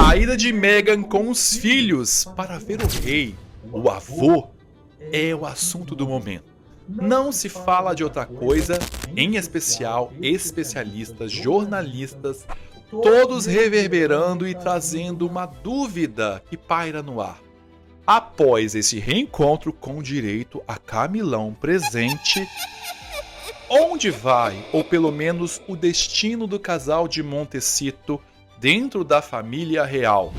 A ida de Meghan com os filhos para ver o rei, o avô, é o assunto do momento. Não se fala de outra coisa, em especial especialistas, jornalistas, todos reverberando e trazendo uma dúvida que paira no ar. Após esse reencontro com direito a Camilão presente, onde vai, ou pelo menos o destino do casal de Montecito dentro da família real?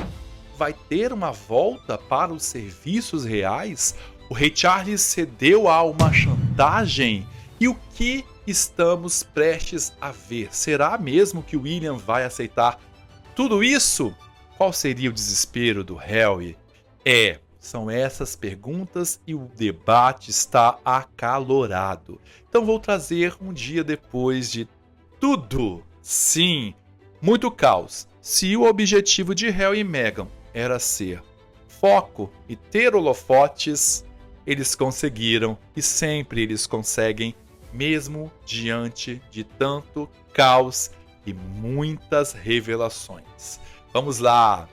Vai ter uma volta para os serviços reais? O rei Charles cedeu a uma chantagem? E o que estamos prestes a ver? Será mesmo que William vai aceitar tudo isso? Qual seria o desespero do Harry? São essas perguntas e o debate está acalorado. Então vou trazer um dia depois de tudo. Sim, muito caos. Se o objetivo de Harry e Meghan era ser foco e ter holofotes, eles conseguiram e sempre eles conseguem, mesmo diante de tanto caos e muitas revelações. Vamos lá!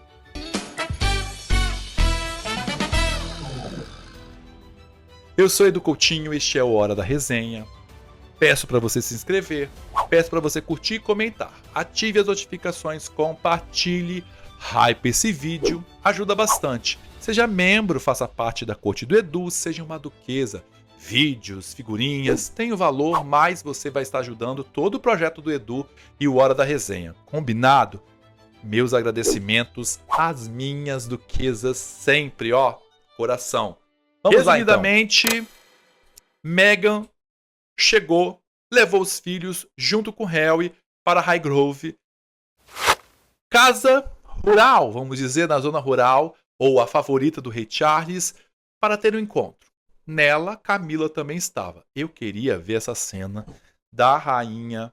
Eu sou Edu Coutinho, este é o Hora da Resenha. Peço para você se inscrever, peço para você curtir e comentar. Ative as notificações, compartilhe, hype esse vídeo, ajuda bastante. Seja membro, faça parte da corte do Edu, seja uma duquesa. Vídeos, figurinhas, tem o valor, mas você vai estar ajudando todo o projeto do Edu e o Hora da Resenha. Combinado? Meus agradecimentos às minhas duquesas sempre, ó, coração. Vamos resumidamente, lá, então. Meghan chegou, levou os filhos junto com Harry para Highgrove, casa rural, vamos dizer, na zona rural, ou a favorita do rei Charles, para ter um encontro. Nela, Camila também estava. Eu queria ver essa cena da rainha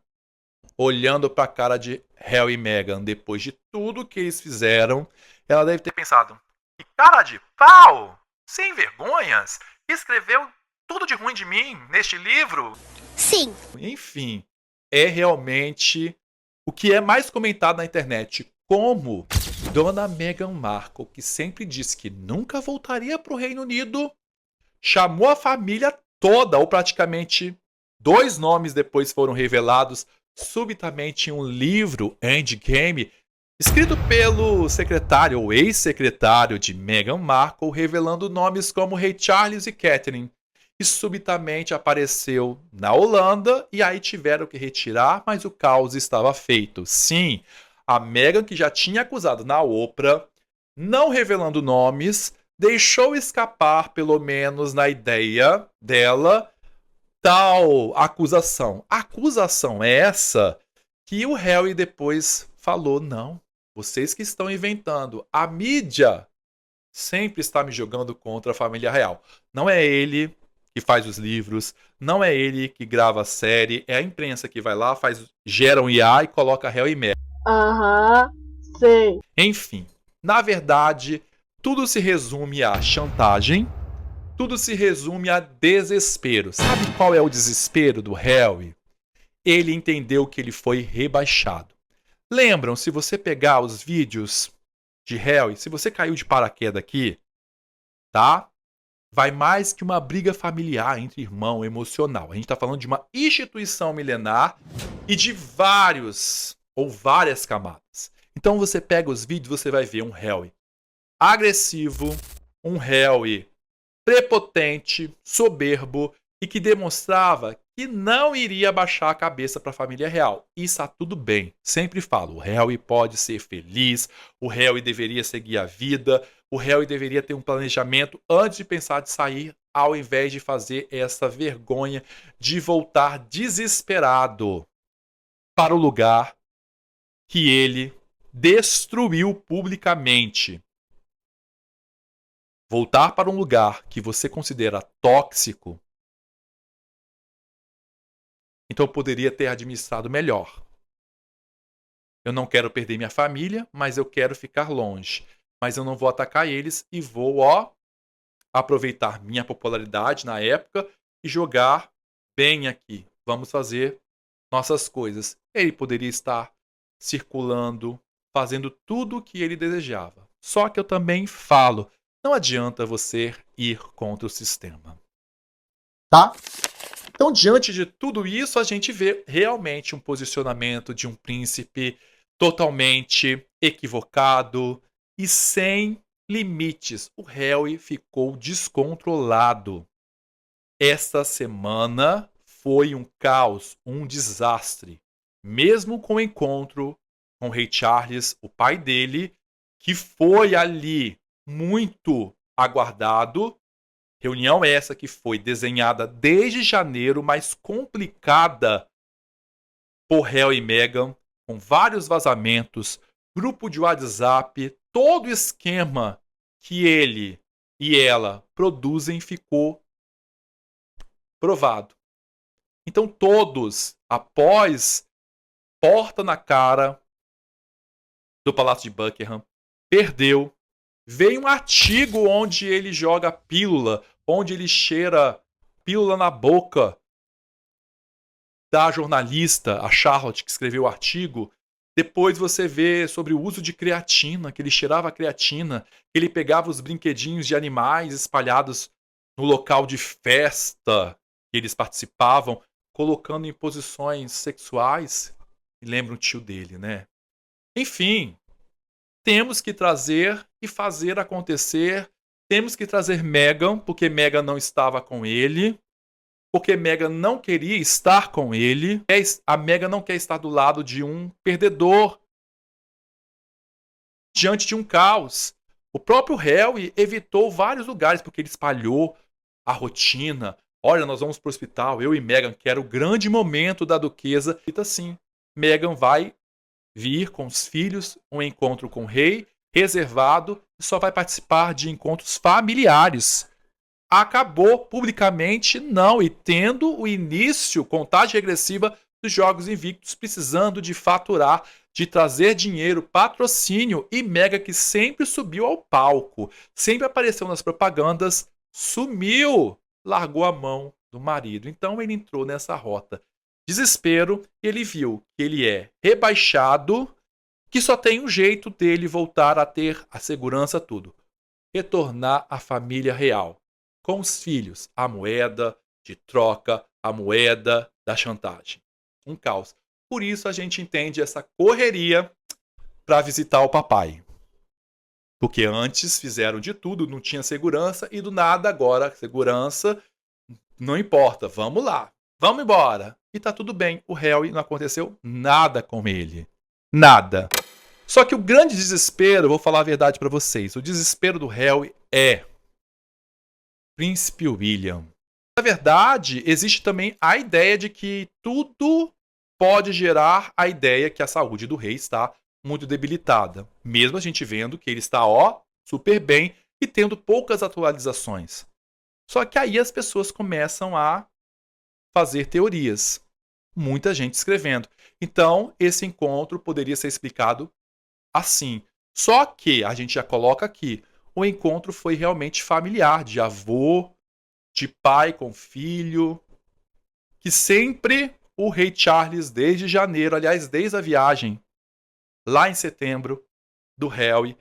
olhando para a cara de Harry e Meghan depois de tudo que eles fizeram. Ela deve ter pensado: que cara de pau! Sem vergonhas, escreveu tudo de ruim de mim neste livro? Sim. Enfim, é realmente o que é mais comentado na internet. Como Dona Meghan Markle, que sempre disse que nunca voltaria para o Reino Unido, chamou a família toda, ou praticamente 2 nomes depois foram revelados subitamente em um livro, Endgame, escrito pelo secretário ou ex-secretário de Meghan Markle, revelando nomes como Rei Charles e Catherine. E subitamente apareceu na Holanda e aí tiveram que retirar, mas o caos estava feito. Sim, a Meghan, que já tinha acusado na Oprah, não revelando nomes, deixou escapar, pelo menos na ideia dela, tal acusação. Acusação essa que o Harry depois falou: não, vocês que estão inventando. A mídia sempre está me jogando contra a família real. Não é ele que faz os livros, não é ele que grava a série, é a imprensa que vai lá, gera um IA e coloca Harry e Meghan. Sei. Enfim, na verdade, tudo se resume a chantagem, tudo se resume a desespero. Sabe qual é o desespero do Harry? Ele entendeu que ele foi rebaixado. Lembram, se você pegar os vídeos de Harry, se você caiu de paraquedas aqui, tá? Vai mais que uma briga familiar entre irmão emocional. A gente está falando de uma instituição milenar e de várias camadas. Então você pega os vídeos, você vai ver um Harry agressivo, um Harry prepotente, soberbo e que demonstrava que não iria baixar a cabeça para a família real. E está tudo bem. Sempre falo, o Harry pode ser feliz, o Harry deveria seguir a vida, o Harry deveria ter um planejamento antes de pensar de sair, ao invés de fazer essa vergonha de voltar desesperado para o lugar que ele destruiu publicamente. Voltar para um lugar que você considera tóxico, então eu poderia ter administrado melhor. Eu não quero perder minha família, mas eu quero ficar longe. Mas eu não vou atacar eles e vou, aproveitar minha popularidade na época e jogar bem aqui. Vamos fazer nossas coisas. Ele poderia estar circulando fazendo tudo o que ele desejava. Só que eu também falo, não adianta você ir contra o sistema. Tá? Então, diante de tudo isso, a gente vê realmente um posicionamento de um príncipe totalmente equivocado e sem limites. O Harry ficou descontrolado. Esta semana foi um caos, um desastre. Mesmo com o encontro com o Rei Charles, o pai dele, que foi ali muito aguardado. Reunião essa que foi desenhada desde janeiro, mas complicada por Harry e Meghan, com vários vazamentos, grupo de WhatsApp, todo o esquema que ele e ela produzem ficou provado. Então todos, após porta na cara do Palácio de Buckingham, perdeu. Veio um artigo onde ele joga pílula, onde ele cheira pílula na boca da jornalista, a Charlotte, que escreveu o artigo. Depois você vê sobre o uso de creatina, que ele cheirava creatina, que ele pegava os brinquedinhos de animais espalhados no local de festa que eles participavam, colocando em posições sexuais. E lembra o tio dele, né? Enfim, temos que trazer e fazer acontecer. Temos que trazer Meghan, porque Meghan não estava com ele. Porque Meghan não queria estar com ele. A Meghan não quer estar do lado de um perdedor. Diante de um caos. O próprio Harry evitou vários lugares, porque ele espalhou a rotina. Olha, nós vamos para o hospital, eu e Meghan, que era o grande momento da duquesa. E assim, Meghan vai vir com os filhos, um encontro com o rei, reservado, e só vai participar de encontros familiares. Acabou publicamente, não, e tendo o início, contagem regressiva dos Jogos Invictos, precisando de faturar, de trazer dinheiro, patrocínio, e Meghan, que sempre subiu ao palco, sempre apareceu nas propagandas, sumiu, largou a mão do marido. Então ele entrou nessa rota. Desespero, ele viu que ele é rebaixado, que só tem um jeito dele voltar a ter a segurança, tudo. Retornar à família real. Com os filhos, a moeda de troca, a moeda da chantagem. Um caos. Por isso a gente entende essa correria para visitar o papai. Porque antes fizeram de tudo, não tinha segurança, e do nada agora, segurança, não importa, vamos lá, vamos embora. E tá tudo bem, o Harry não aconteceu nada com ele. Nada. Só que o grande desespero, vou falar a verdade para vocês, o desespero do Harry é Príncipe William. Na verdade, existe também a ideia de que tudo pode gerar a ideia que a saúde do rei está muito debilitada. Mesmo a gente vendo que ele está, super bem e tendo poucas atualizações. Só que aí as pessoas começam a fazer teorias. Muita gente escrevendo. Então, esse encontro poderia ser explicado assim. Só que a gente já coloca aqui, o encontro foi realmente familiar, de avô, de pai com filho, que sempre o rei Charles, desde janeiro, aliás, desde a viagem, lá em setembro, do Harry,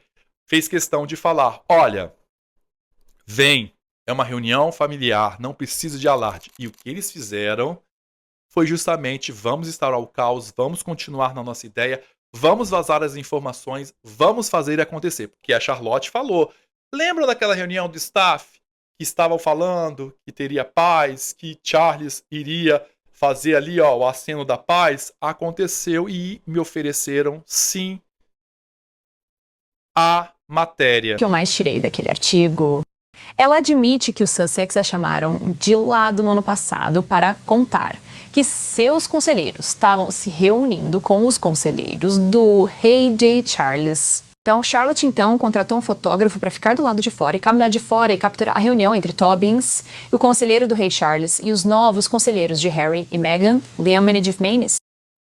fez questão de falar, olha, vem, é uma reunião familiar, não precisa de alarde. E o que eles fizeram foi justamente, vamos instaurar o caos, vamos continuar na nossa ideia, vamos vazar as informações, vamos fazer acontecer. Porque a Charlotte falou, lembra daquela reunião do staff que estavam falando que teria paz, que Charles iria fazer ali o aceno da paz? Aconteceu e me ofereceram, sim, a matéria. O que eu mais tirei daquele artigo, ela admite que os Sussex a chamaram de lado no ano passado para contar que seus conselheiros estavam se reunindo com os conselheiros do rei Charles. Então, Charlotte, contratou um fotógrafo para ficar do lado de fora e caminhar de fora e capturar a reunião entre Tobbins, o conselheiro do rei Charles, e os novos conselheiros de Harry e Meghan, Liam e Edith Maynes.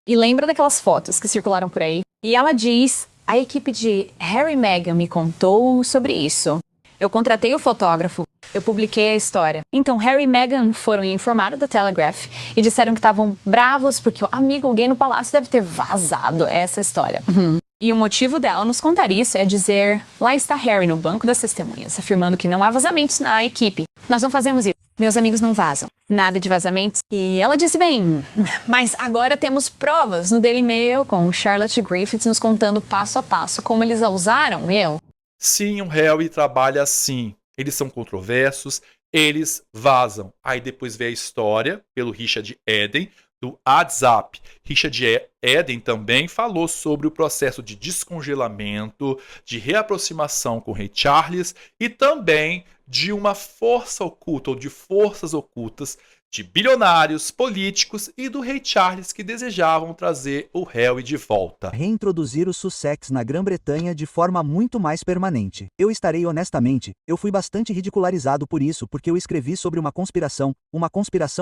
E lembra daquelas fotos que circularam por aí? E ela diz, a equipe de Harry e Meghan me contou sobre isso. Eu contratei o fotógrafo, eu publiquei a história. Então, Harry e Meghan foram informados da Telegraph e disseram que estavam bravos porque o amigo alguém no palácio deve ter vazado essa história. E o motivo dela nos contar isso é dizer: lá está Harry no banco das testemunhas, afirmando que não há vazamentos na equipe. Nós não fazemos isso. Meus amigos não vazam. Nada de vazamentos. E ela disse: bem, mas agora temos provas no Daily Mail com Charlotte Griffiths nos contando passo a passo como eles a usaram, Sim, o Harry trabalha assim. Eles são controversos, eles vazam. Aí depois vem a história, pelo Richard Eden, do WhatsApp. Richard Eden também falou sobre o processo de descongelamento, de reaproximação com o Rei Charles e também de uma força oculta ou de forças ocultas de bilionários, políticos e do Rei Charles que desejavam trazer o Harry de volta. Reintroduzir os Sussex na Grã-Bretanha de forma muito mais permanente. Eu estarei honestamente, eu fui bastante ridicularizado por isso porque eu escrevi sobre uma conspiração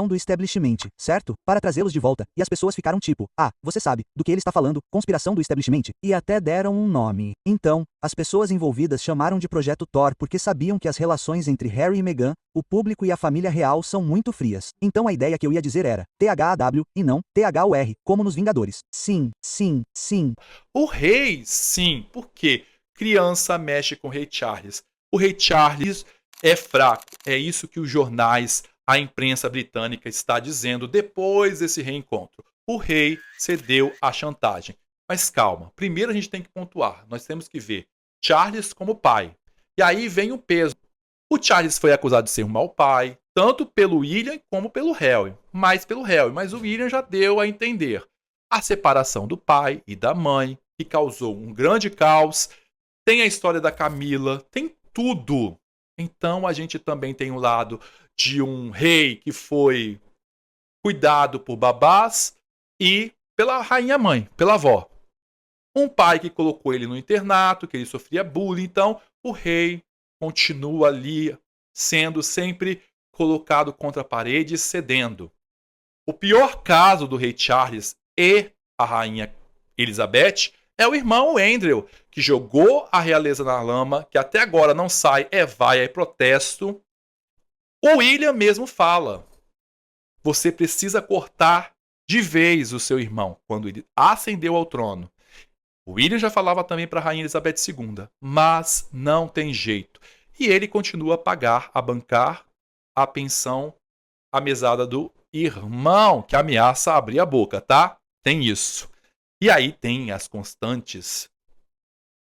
do establishment, certo? Para trazê-los de volta, e as pessoas ficaram tipo: ah, você sabe, do que ele está falando, conspiração do establishment? E até deram um nome. Então, as pessoas envolvidas chamaram de Projeto Thor porque sabiam que as relações entre Harry e Meghan, o público e a família real são muito frias. Então a ideia que eu ia dizer era THAW e não THUR, como nos Vingadores. Sim, sim, sim. O rei, sim, porque criança mexe com o Rei Charles. O Rei Charles é fraco. É isso que os jornais, a imprensa britânica está dizendo depois desse reencontro. O rei cedeu à chantagem. Mas calma, primeiro a gente tem que pontuar. Nós temos que ver Charles como pai. E aí vem o peso. O Charles foi acusado de ser um mau pai, tanto pelo William como pelo Harry. Mais pelo Harry, mas o William já deu a entender. A separação do pai e da mãe, que causou um grande caos. Tem a história da Camila, tem tudo. Então a gente também tem um lado de um rei que foi cuidado por babás e pela rainha mãe, pela avó. Um pai que colocou ele no internato, que ele sofria bullying. Então o rei continua ali sendo sempre colocado contra a parede e cedendo. O pior caso do Rei Charles e a rainha Elizabeth é o irmão Andrew, que jogou a realeza na lama, que até agora não sai, vaia e protesto. O William mesmo fala: você precisa cortar de vez o seu irmão quando ele ascendeu ao trono. O William já falava também para a rainha Elizabeth II, mas não tem jeito. E ele continua a bancar a pensão, a mesada do irmão, que ameaça abrir a boca, tá? Tem isso. E aí tem as constantes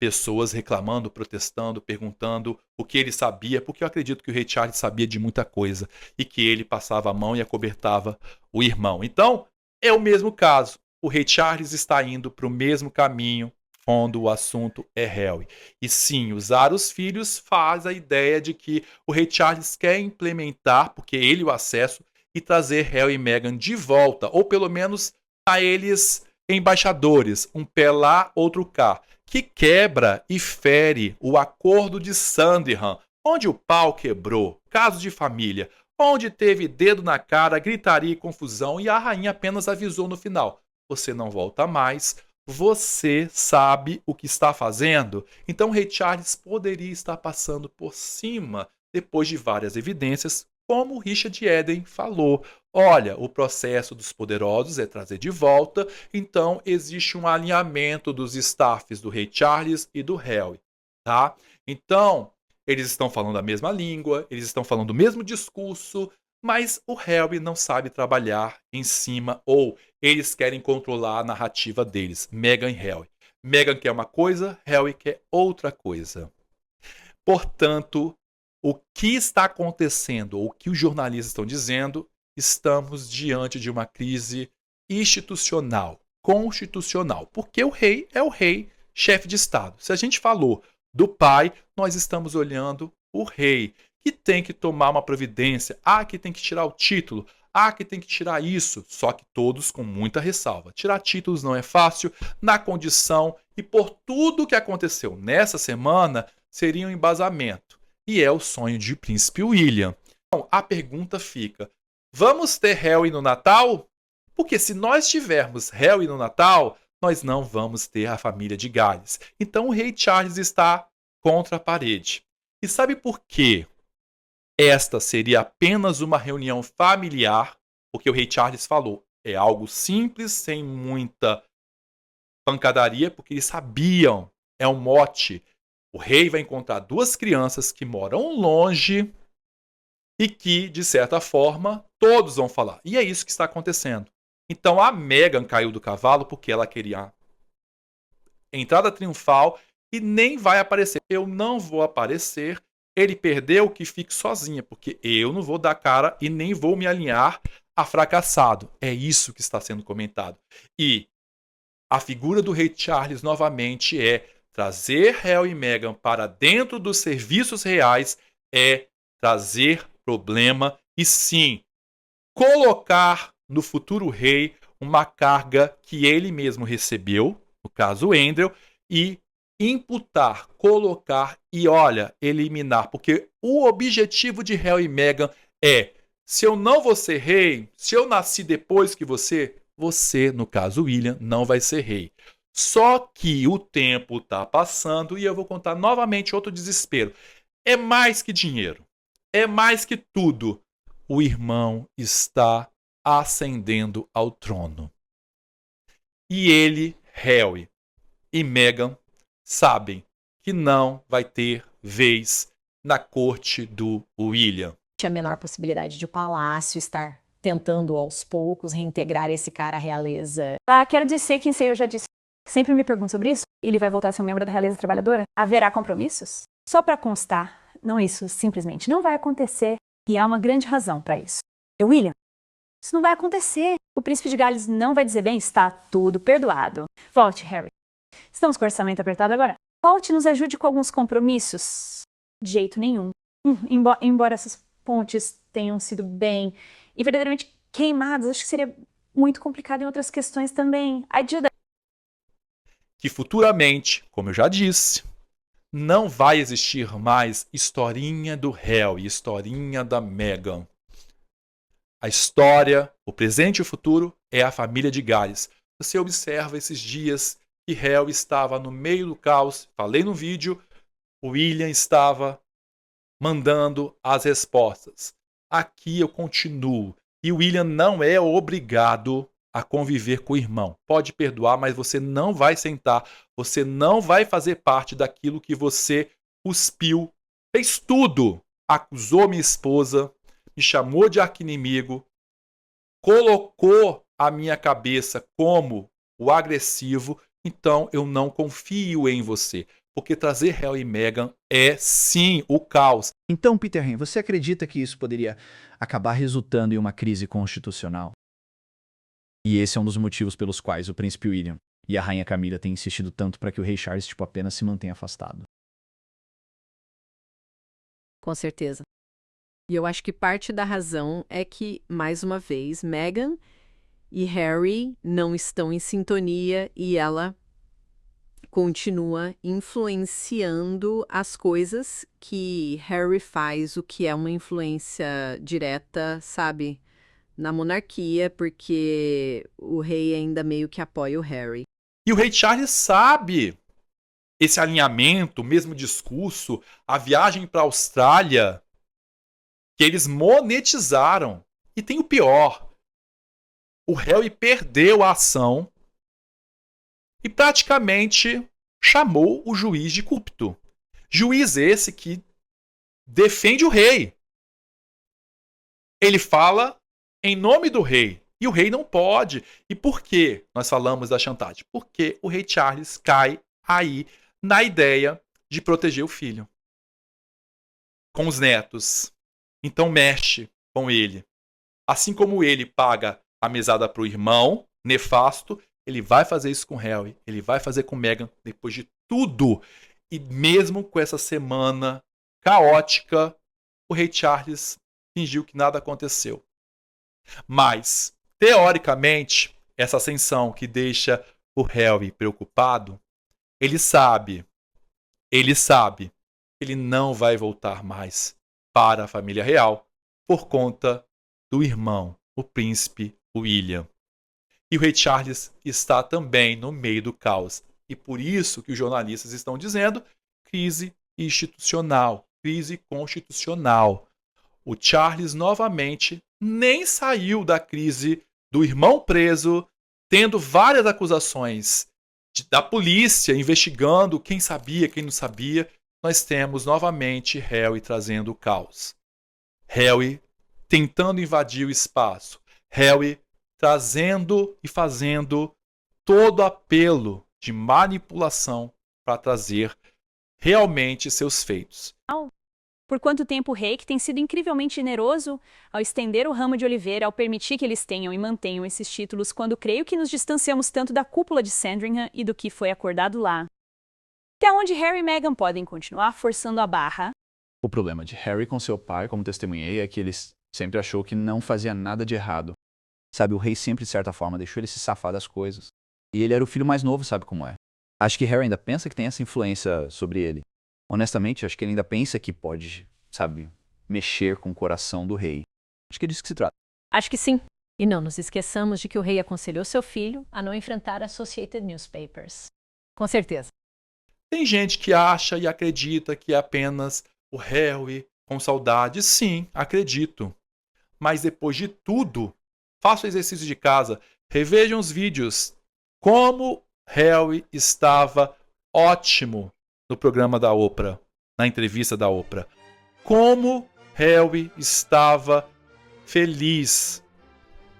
pessoas reclamando, protestando, perguntando o que ele sabia, porque eu acredito que o Rei Charles sabia de muita coisa e que ele passava a mão e acobertava o irmão. Então, é o mesmo caso. O Rei Charles está indo para o mesmo caminho quando o assunto é Harry. E sim, usar os filhos faz a ideia de que o Rei Charles quer implementar, porque ele o acesso, e trazer Harry e Meghan de volta, ou pelo menos a eles embaixadores, um pé lá, outro cá, que quebra e fere o acordo de Sandringham, onde o pau quebrou, caso de família, onde teve dedo na cara, gritaria e confusão, e a rainha apenas avisou no final: você não volta mais, você sabe o que está fazendo? Então o Rei Charles poderia estar passando por cima, depois de várias evidências, como o Richard Eden falou. Olha, o processo dos poderosos é trazer de volta, então existe um alinhamento dos staffs do Rei Charles e do Harry, tá? Então, eles estão falando a mesma língua, eles estão falando o mesmo discurso, mas o Harry não sabe trabalhar em cima, ou eles querem controlar a narrativa deles, Meghan e Harry. Meghan quer uma coisa, Harry quer outra coisa. Portanto, o que está acontecendo, ou o que os jornalistas estão dizendo, estamos diante de uma crise institucional, constitucional, porque o rei é o rei, chefe de Estado. Se a gente falou do pai, nós estamos olhando o rei, que tem que tomar uma providência, que tem que tirar o título, que tem que tirar isso, só que todos com muita ressalva. Tirar títulos não é fácil, na condição e por tudo que aconteceu nessa semana, seria um embasamento. E é o sonho de Príncipe William. Então, a pergunta fica: vamos ter Harry no Natal? Porque se nós tivermos Harry no Natal, nós não vamos ter a família de Gales. Então o Rei Charles está contra a parede. E sabe por quê? Esta seria apenas uma reunião familiar, porque o Rei Charles falou, é algo simples, sem muita pancadaria, porque eles sabiam, é um mote. O rei vai encontrar duas crianças que moram longe e que, de certa forma, todos vão falar. E é isso que está acontecendo. Então a Meghan caiu do cavalo porque ela queria entrada triunfal e nem vai aparecer. Eu não vou aparecer. Ele perdeu, que fique sozinha, porque eu não vou dar cara e nem vou me alinhar a fracassado. É isso que está sendo comentado. E a figura do rei Charles novamente é trazer Harry e Meghan para dentro dos serviços reais, é trazer problema e sim colocar no futuro rei uma carga que ele mesmo recebeu, no caso Andrew, e imputar, colocar e, olha, eliminar. Porque o objetivo de Harry e Meghan é, se eu não vou ser rei, se eu nasci depois que você, no caso William, não vai ser rei. Só que o tempo está passando e eu vou contar novamente outro desespero. É mais que dinheiro. É mais que tudo. O irmão está ascendendo ao trono. E ele, Harry e Meghan, sabem que não vai ter vez na corte do William. Tinha a menor possibilidade de o palácio estar tentando aos poucos reintegrar esse cara à realeza. Quero dizer, quem sei, eu já disse. Sempre me pergunto sobre isso. Ele vai voltar a ser um membro da realeza trabalhadora? Haverá compromissos? Só para constar, não isso simplesmente não vai acontecer e há uma grande razão para isso. William, isso não vai acontecer. O príncipe de Gales não vai dizer bem, está tudo perdoado. Volte, Harry. Estamos com o orçamento apertado agora. Volte e nos ajude com alguns compromissos. De jeito nenhum. Embora essas pontes tenham sido bem e verdadeiramente queimadas, acho que seria muito complicado em outras questões também. Ajuda. Que futuramente, como eu já disse, não vai existir mais historinha do Harry, historinha da Meghan. A história, o presente e o futuro é a família de Gales. Você observa esses dias que Harry estava no meio do caos. Falei no vídeo, o William estava mandando as respostas. Aqui eu continuo. E o William não é obrigado a conviver com o irmão. Pode perdoar, mas você não vai sentar. Você não vai fazer parte daquilo que você cuspiu. Fez tudo. Acusou minha esposa, me chamou de arqui-inimigo, colocou a minha cabeça como o agressivo, então eu não confio em você. Porque trazer Harry e Meghan é, sim, o caos. Então, Peter Hen, você acredita que isso poderia acabar resultando em uma crise constitucional? E esse é um dos motivos pelos quais o príncipe William e a rainha Camila têm insistido tanto para que o rei Charles apenas se mantenha afastado. Com certeza. E eu acho que parte da razão é que, mais uma vez, Meghan e Harry não estão em sintonia e ela continua influenciando as coisas que Harry faz, o que é uma influência direta, sabe, na monarquia, porque o rei ainda meio que apoia o Harry. E o rei Charles sabe esse alinhamento, o mesmo discurso, a viagem para a Austrália, que eles monetizaram. E tem o pior. O Harry perdeu a ação e praticamente chamou o juiz de corrupto. Juiz esse que defende o rei. Ele fala em nome do rei. E o rei não pode. E por que nós falamos da chantagem? Porque o rei Charles cai aí na ideia de proteger o filho. Com os netos. Então mexe com ele. Assim como ele paga a mesada para o irmão, nefasto, ele vai fazer isso com Harry, ele vai fazer com Meghan, depois de tudo. E mesmo com essa semana caótica, o rei Charles fingiu que nada aconteceu. Mas, teoricamente, essa ascensão que deixa o Harry preocupado, ele sabe que ele não vai voltar mais para a família real por conta do irmão, o príncipe William. E o rei Charles está também no meio do caos. E por isso que os jornalistas estão dizendo crise institucional, crise constitucional. O Charles novamente nem saiu da crise do irmão preso, tendo várias acusações da polícia investigando quem sabia, quem não sabia, nós temos novamente Harry trazendo o caos. Harry tentando invadir o espaço. Harry trazendo e fazendo todo apelo de manipulação para trazer realmente seus feitos. Por quanto tempo o rei, que tem sido incrivelmente generoso ao estender o ramo de oliveira, ao permitir que eles tenham e mantenham esses títulos, quando creio que nos distanciamos tanto da cúpula de Sandringham e do que foi acordado lá. Até onde Harry e Meghan podem continuar forçando a barra? O problema de Harry com seu pai, como testemunhei, é que ele sempre achou que não fazia nada de errado. Sabe, o rei sempre, de certa forma, deixou ele se safar das coisas. E ele era o filho mais novo, sabe como é. Acho que Harry ainda pensa que tem essa influência sobre ele. Honestamente, acho que ele ainda pensa que pode, sabe, mexer com o coração do rei. Acho que é disso que se trata. Acho que sim. E não nos esqueçamos de que o rei aconselhou seu filho a não enfrentar a Associated Newspapers. Com certeza. Tem gente que acha e acredita que é apenas o Harry com saudade. Sim, acredito. Mas depois de tudo, faça o exercício de casa, revejam os vídeos. Como Harry estava ótimo no programa da Oprah, na entrevista da Oprah. Como Harry estava feliz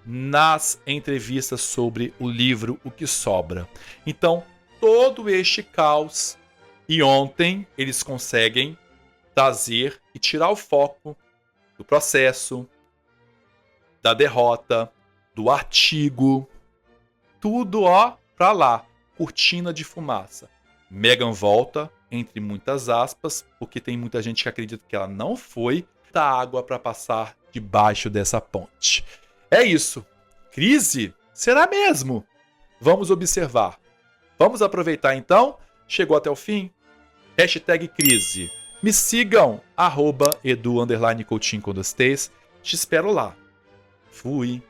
nas entrevistas sobre o livro O que Sobra. Então, todo este caos, e ontem eles conseguem trazer e tirar o foco do processo, da derrota, do artigo, tudo pra lá, cortina de fumaça. Meghan volta, entre muitas aspas, porque tem muita gente que acredita que ela não foi, da água para passar debaixo dessa ponte. É isso. Crise? Será mesmo? Vamos observar. Vamos aproveitar então. Chegou até o fim? Hashtag crise. Me sigam, @edu_coutinho com 2 T's. Te espero lá. Fui.